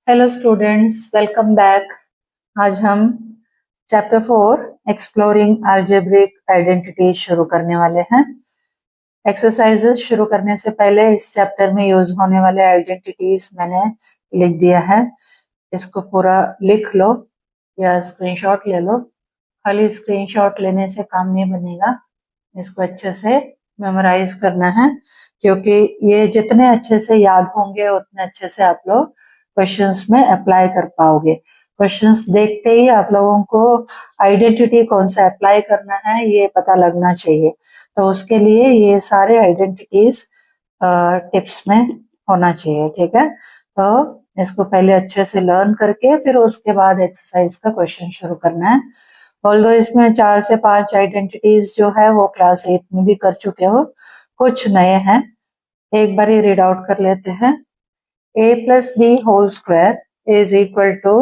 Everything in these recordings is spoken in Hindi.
Hello students, welcome back. आज हम चैप्टर 4 एक्सप्लोरिंग अलजेब्रिक आइडेंटिटीज शुरू करने वाले हैं। एक्सरसाइजेस शुरू करने से पहले इस चैप्टर में यूज होने वाले आइडेंटिटीज मैंने लिख दिया है। इसको पूरा लिख लो या स्क्रीनशॉट ले लो। खाली स्क्रीनशॉट लेने से काम नहीं बनेगा, इसको अच्छे से मेमोराइज करना है, क्योंकि ये जितने अच्छे से याद होंगे उतने अच्छे से आप लोग क्वेश्चंस में अप्लाई कर पाओगे। क्वेश्चंस देखते ही आप लोगों को आइडेंटिटी कौन सा अप्लाई करना है ये पता लगना चाहिए। तो उसके लिए ये सारे आइडेंटिटीज टिप्स में होना चाहिए, ठीक है। तो इसको पहले अच्छे से लर्न करके फिर उसके बाद एक्सरसाइज का क्वेश्चन शुरू करना है। ऑल्दो इसमें 4 से 5 आइडेंटिटीज जो है वो क्लास 8 में भी कर चुके हो, कुछ नए हैं। एक बार ही रीड आउट कर लेते हैं। a plus b whole square is equal to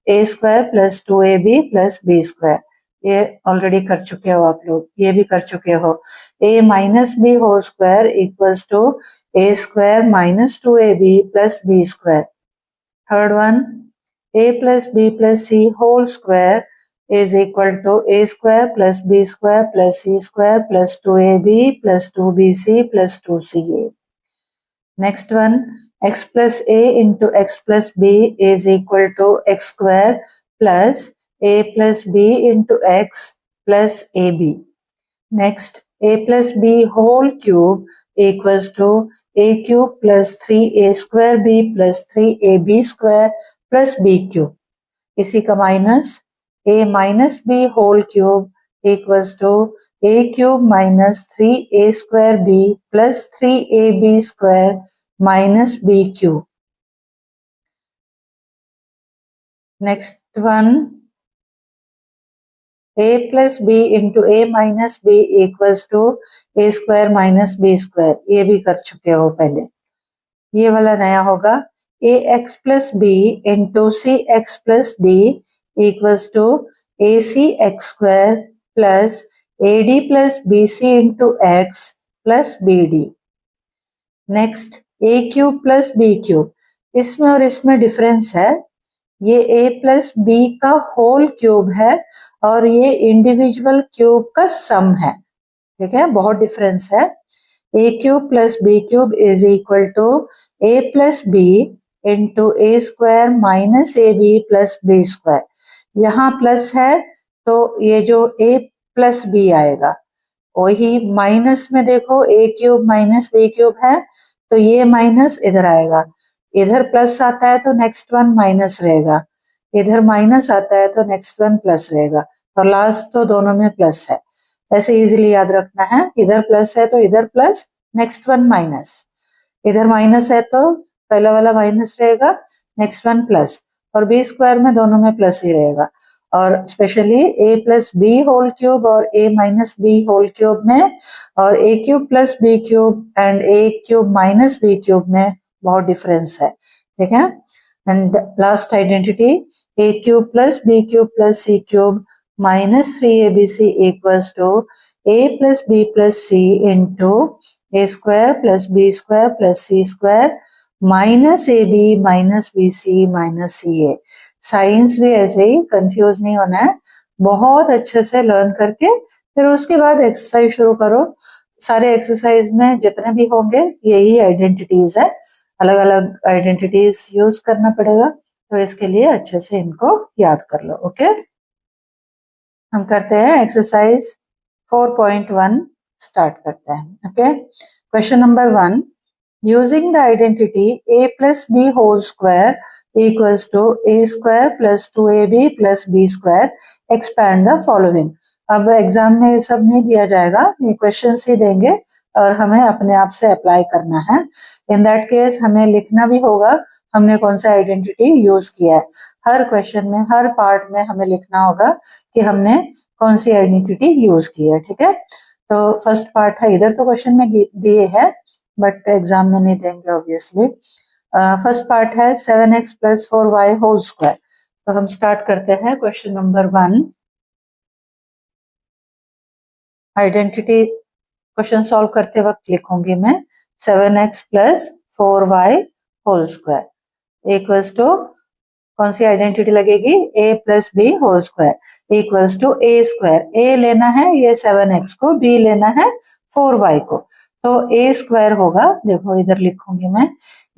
a square plus 2ab plus b square। ये ऑलरेडी कर चुके हो आप लोग, ये भी कर चुके हो। a minus b whole square equals to a square minus 2ab plus b square। Third one, a plus b plus c whole square is equal to a square plus b square plus c square plus 2ab plus 2bc plus 2ca। Next one, x plus a into x plus b is equal to x square plus a plus b into x plus ab। Next, a plus b whole cube equals to a cube plus 3a square b plus 3ab square plus b cube। इसी का minus, a minus b whole cube equals to a cube minus 3a square b plus 3ab square minus b cube। Next one, a plus b into a minus b equals to a square minus b square। ये भी कर चुके हो पहले। ये वाला नया होगा, ax plus b into cx plus d equals to acx square plus ad plus bc into x plus bd। Next, a cube plus b cube, इसमें और इसमें डिफरेंस है। ये a प्लस b का होल क्यूब है और ये इंडिविजुअल क्यूब का सम है, ठीक है, बहुत डिफरेंस है। a cube plus b cube is equal to a plus b into a square minus a b plus b square. यहाँ प्लस है तो ये जो a प्लस b आएगा वही माइनस में, देखो a cube minus b cube है तो ये माइनस इधर आएगा, इधर प्लस आता है तो नेक्स्ट वन माइनस रहेगा, इधर माइनस आता है तो नेक्स्ट वन प्लस रहेगा, और लास्ट तो दोनों में प्लस है। ऐसे इजीली याद रखना है, इधर प्लस है तो इधर प्लस, नेक्स्ट वन माइनस, इधर माइनस है तो पहला वाला माइनस रहेगा, नेक्स्ट वन प्लस, और बी स्क्वायर में दोनों में प्लस ही रहेगा। और specially a plus b whole cube और a minus b whole cube में, और a cube plus b cube and a cube minus b cube में बहुत डिफरेंस है, ठीक है। And last identity, a cube plus b cube plus C cube minus 3abc equals to a plus b plus c into a square plus b square plus c square minus a b minus b c minus c a. Science भी ऐसे ही, कंफ्यूज नहीं होना है, बहुत अच्छे से लर्न करके फिर उसके बाद एक्सरसाइज शुरू करो। सारे एक्सरसाइज में जितने भी होंगे यही आइडेंटिटीज है, अलग अलग आइडेंटिटीज यूज करना पड़ेगा, तो इसके लिए अच्छे से इनको याद कर लो। ओके, हम करते हैं एक्सरसाइज 4.1 स्टार्ट करते हैं। Okay, question number 1, using the identity a plus b whole square equals to a square plus 2ab plus b square, expand the following। अब एग्जाम में ये सब नहीं दिया जाएगा, ये क्वेश्चन ही देंगे और हमें अपने आप से अप्लाई करना है। इन दैट केस हमें लिखना भी होगा हमने कौन सा आइडेंटिटी यूज किया है। हर क्वेश्चन में, हर पार्ट में हमें लिखना होगा कि हमने कौन सी आइडेंटिटी यूज की है, ठीक है। तो फर्स्ट पार्ट है, इधर तो क्वेश्चन में दिए है बट एग्जाम में नहीं देंगे ऑब्वियसली। फर्स्ट पार्ट है 7x plus 4y whole square. तो हम स्टार्ट करते हैं question number 1। Identity question solve करते वक्त लिखूंगी मैं 7x plus 4y whole square equals to कौन सी आइडेंटिटी लगेगी, a plus b whole square equals to a square. a लेना है ये 7x को, b लेना है 4y को, तो a स्क्वायर होगा, देखो इधर लिखूंगी मैं,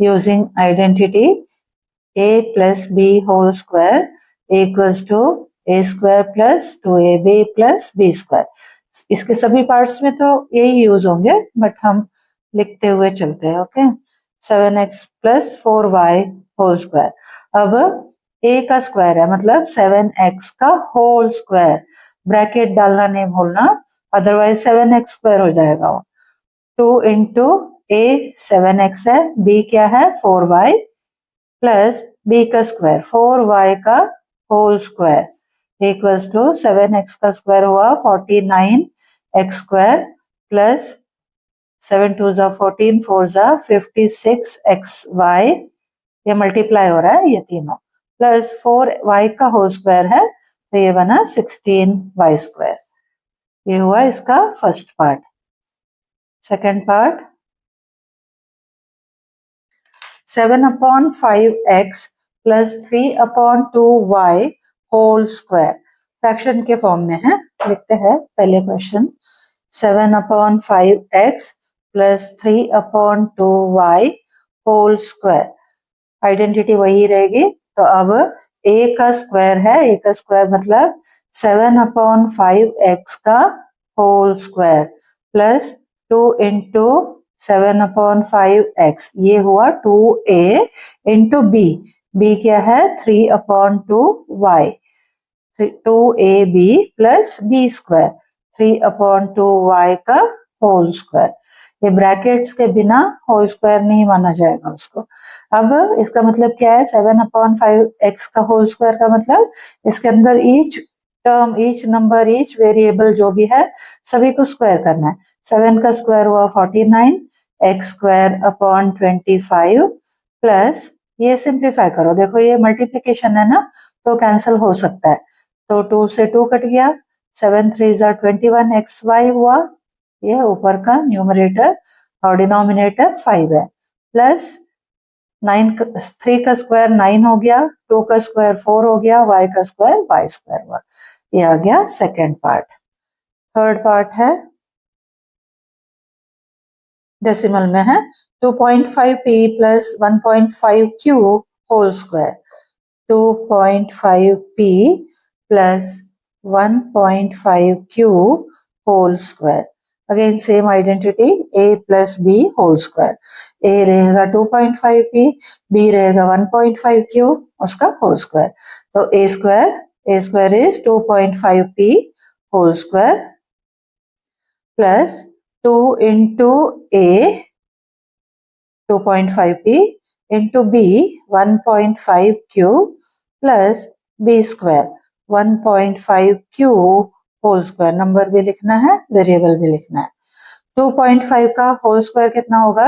using identity a plus b whole square equals to a square plus 2ab plus b square. इसके सभी पार्ट्स में तो यही यूज होंगे, बट हम लिखते हुए चलते हैं। Okay, 7x plus 4y whole square. अब a का स्क्वायर है मतलब 7x का होल स्क्वायर, ब्रैकेट डालना नहीं भूलना, अदरवाइज 7x स्क्वायर हो जाएगा। 2 इंटू a 7x है, b क्या है 4y, प्लस b का स्क्वायर 4y का whole square equals to 7x का स्क्वायर हुआ 49x स्क्वायर प्लस 7 2 जा 14 4 जा 56xy, ये मल्टीप्लाई हो रहा है ये तीनों, प्लस 4y का होल स्क्वायर है तो ये बना 16y स्क्वायर। ये हुआ इसका first part. Second part 7/5x plus 3/2y whole square, fraction के फॉर्म में है, लिखते हैं पहले question. 7/5x plus 3/2y whole square, identity वही रहेगी, तो अब a का स्क्वायर है, a का स्क्वायर मतलब 7/5x का whole square plus 2 into 7/5x, ये हुआ 2a इंटू b, b क्या है 3/2y, 2ab plus b square 3/2y का होल स्क्वायर। ये ब्रैकेट्स के बिना होल स्क्वायर नहीं माना जाएगा उसको। अब इसका मतलब क्या है, 7/5x का होल स्क्वायर का मतलब इसके अंदर each term, each number, each variable जो भी है सभी को स्क्वायर करना है। 7 का स्क्वायर हुआ 49 x स्क्वायर अपॉन 25 प्लस, ये सिंप्लीफाई करो, देखो ये मल्टीप्लीकेशन है ना तो कैंसिल हो सकता है, तो 2 से 2 कट गया, 7 3 जा 21 xy हुआ, ये ऊपर का न्यूमरेटर और डिनोमिनेटर 5 है, प्लस 9 3 का स्क्वायर 9 हो गया, 2 का स्क्वायर 4 हो गया, y का स्क्वायर y स्क्वायर हुआ। ये आ गया सेकेंड पार्ट। थर्ड पार्ट है डेसिमल में है, 2.5p plus 1.5q whole square, 2.5p plus 1.5q whole square. Again same identity a plus b whole square, a रहेगा 2.5p, b रहेगा 1.5q उसका होल स्क्वायर, तो a square is 2.5p whole square plus 2 into a 2.5p into b 1.5q plus b square 1.5q whole square, number भी लिखना है वेरिएबल भी लिखना है। 2.5 का होल स्क्वायर कितना होगा,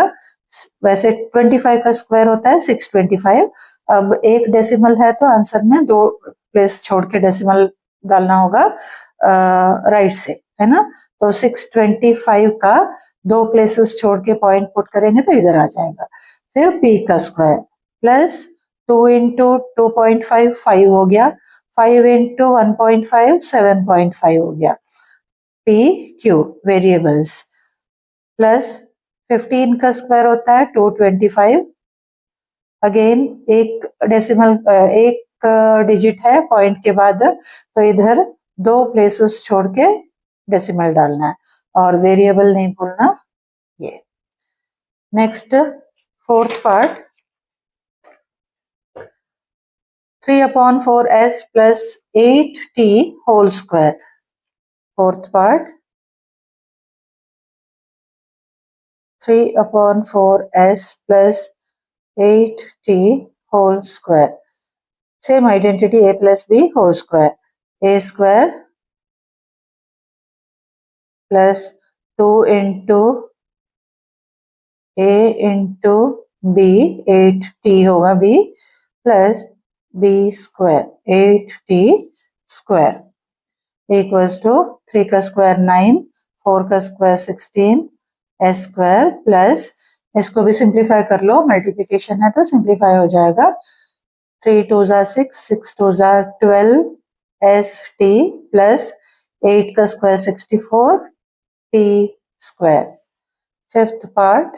वैसे 25 का स्क्वायर होता है 625, अब एक डेसिमल है तो आंसर में 2 प्लेस छोड़ के डेसिमल डालना होगा राइट से, है ना, तो 625 का 2 प्लेसेस छोड़ के पॉइंट पुट करेंगे तो इधर आ जाएगा। फिर p का स्क्वायर प्लस 2 इंटू 2.5 5 हो गया, 5 इंटू 1.5 7.5 हो गया, p q वेरिएबल्स, प्लस 15 का स्क्वायर होता है 225, अगेन एक डेसिमल एक डिजिट है पॉइंट के बाद, तो इधर 2 प्लेसेस छोड़ के डेसिमल डालना है और वेरिएबल नहीं भूलना। ये next fourth part 3/4s plus 8t whole square, fourth part 3/4s plus 8t whole square, same identity a plus b whole square, a square plus 2 into a into b 8t होगा b plus b square 8t square equals to 3 का स्क्वायर 9, 4 का स्क्वायर 16 s स्क्वायर प्लस, इसको भी सिंप्लीफाई कर लो, मल्टीप्लिकेशन है तो सिंप्लीफाई हो जाएगा, 3 2 6, 6 2 12 ST प्लस 8 का square 64 T square. Fifth part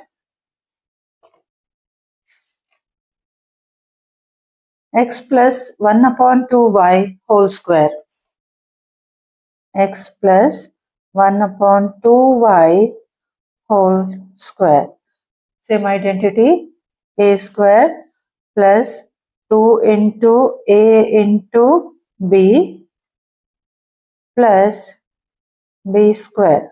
x plus 1 upon 2y whole square, x plus 1 upon 2y whole square. Same identity, a square plus 2 into a into b plus b square.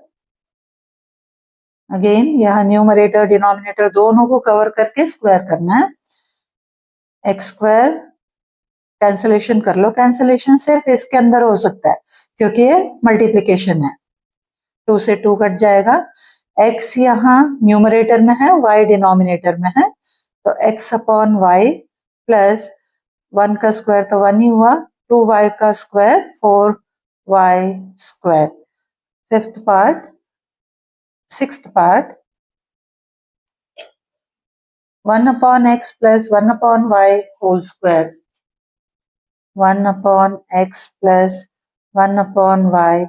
Again यहाँ न्यूमरेटर डिनोमिनेटर दोनों को कवर करके स्क्वायर करना है। एक्स स्क्वायर कैंसलेशन कर लो, कैंसलेशन सिर्फ इसके अंदर हो सकता है क्योंकि ये मल्टीप्लिकेशन है, 2 से 2 कट जाएगा। x यहाँ न्यूमरेटर में है, y डिनोमिनेटर में है, तो x अपॉन वाई प्लस 1 का स्क्वायर तो 1 ही हुआ, 2y का square 4y square. Fifth part, sixth part 1 upon x plus 1 upon y whole square, 1 upon x plus 1 upon y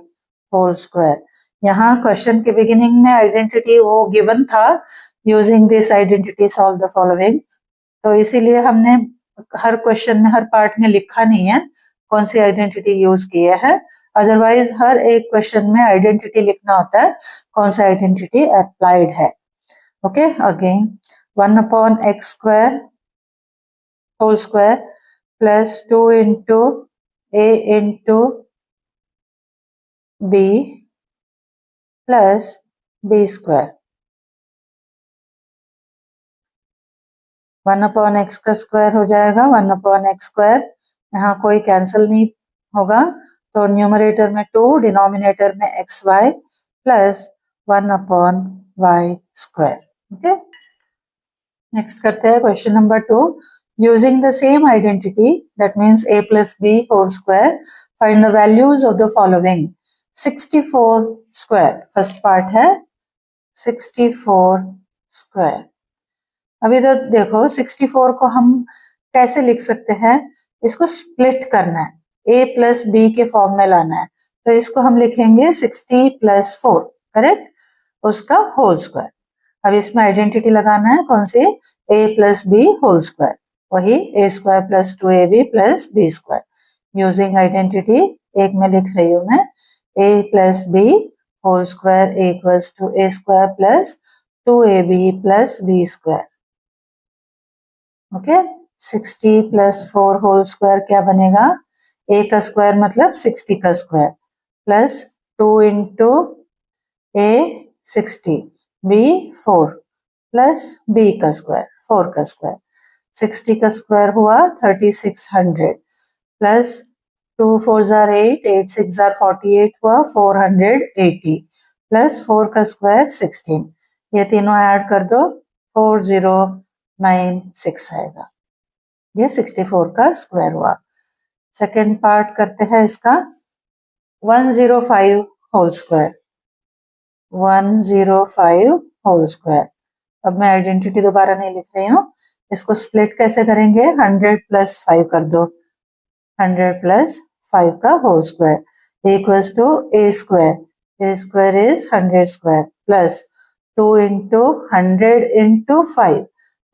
whole square। यहाँ क्वेश्चन के बिगिनिंग में आइडेंटिटी वो गिवन था, using this identity solve the following, तो इसीलिए हमने हर क्वेश्चन में हर पार्ट में लिखा नहीं है कौन सी आइडेंटिटी यूज की है, अदरवाइज हर एक क्वेश्चन में आइडेंटिटी लिखना होता है कौन सा आइडेंटिटी अप्लाइड है। Okay, again 1 upon x square whole square plus 2 into a into b plus b square। 1 upon x का स्क्वायर हो जाएगा 1 upon x स्क्वायर, यहाँ कोई कैंसिल नहीं होगा तो न्यूमरेटर में 2, डिनोमिनेटर में xy plus 1 upon y square. Okay, next करते हैं question number 2। Using the same identity, that means a plus b whole square, find the values of the following. 64 square first part है, 64 स्क्वायर। अभी तो देखो 64 को हम कैसे लिख सकते हैं, इसको स्प्लिट करना है, a प्लस b के फॉर्म में लाना है, तो इसको हम लिखेंगे 60 प्लस 4, करेक्ट, उसका होल स्क्वायर। अब इसमें आइडेंटिटी लगाना है कौन सी, a plus b whole square, वही a square plus 2ab plus b square. Using identity एक में लिख रही हूं मैं, a plus b whole square equals to a square plus 2ab plus b square. Okay, 60 plus 4 whole square क्या बनेगा, a का स्क्वायर मतलब 60 का square plus 2 into a 60 b 4 plus b का स्क्वायर 4 का स्क्वायर, 60 का स्क्वायर हुआ 3600 प्लस 2 4 जार 8, 8 6 जार 48 हुआ 480 प्लस 4 का स्क्वायर 16, ये तीनों ऐड कर दो 4096 आएगा, ये 64 का स्क्वायर हुआ। सेकेंड पार्ट करते हैं इसका, 105 होल स्क्वायर, 105 होल स्क्वायर। अब मैं आइडेंटिटी दोबारा नहीं लिख रही हूँ, इसको स्प्लिट कैसे करेंगे, 100 प्लस 5 कर दो, 100 प्लस 5 का whole square equals to a square is 100 square plus 2 into 100 into 5,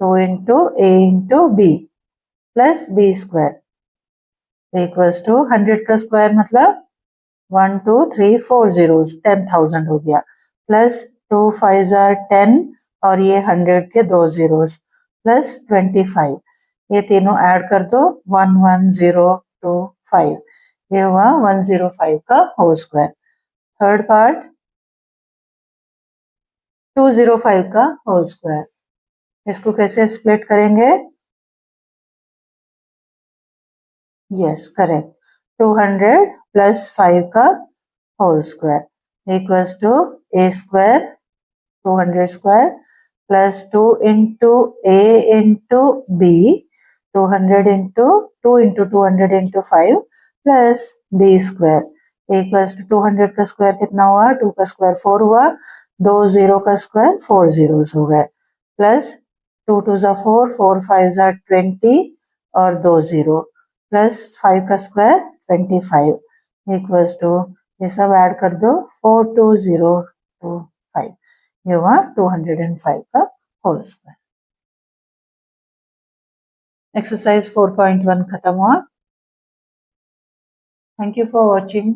2 into a into b plus b square equals to 100 का स्क्वायर मतलब 1 2 3 4 zeros 10,000 हो गया, प्लस 2 5 जार 10 और ये 100 के 2 zeros प्लस 25, ये तीनों ऐड कर दो 11025, ये हुआ 105 का होल स्क्वायर। थर्ड पार्ट 205 का होल स्क्वायर, इसको कैसे स्प्लिट करेंगे, यस करेक्ट, 200 प्लस 5 का whole square equals to a square 200 square plus 2 into a into b, 200 into 2 into 200 into 5 plus b square equals to 200 का स्क्वायर कितना हुआ, 2 का स्क्वायर 4 हुआ, 2 0 का स्क्वायर 4 zeros हो गए, प्लस 2 2 4 4 5 20 और 2 0 प्लस 5 का स्क्वायर 25 इक्वल्स टू ये सब ऐड कर दो 42025 ये हुआ 205 का होल स्क्वायर। एक्सरसाइज 4.1 खत्म हुआ। Thank you for watching.